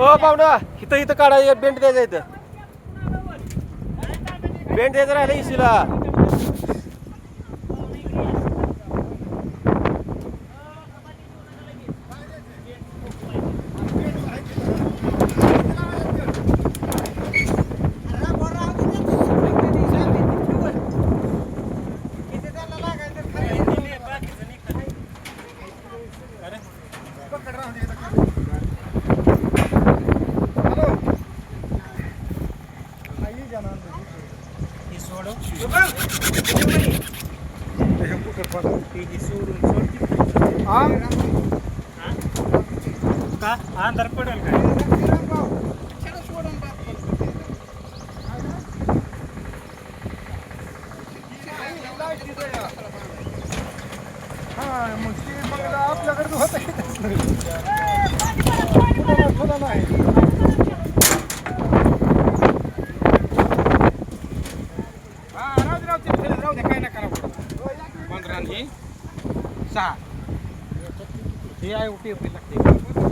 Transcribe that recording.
ओ पाहुणा इथं इथं काढा बेंड द्यायचा इथं बेंड द्यायचं राहिलं इशीला अंधार पडेल काय आपल्याकडे होत नाही राहू दे काय ना करा 15 आणि 6 हे आहे उठी लागते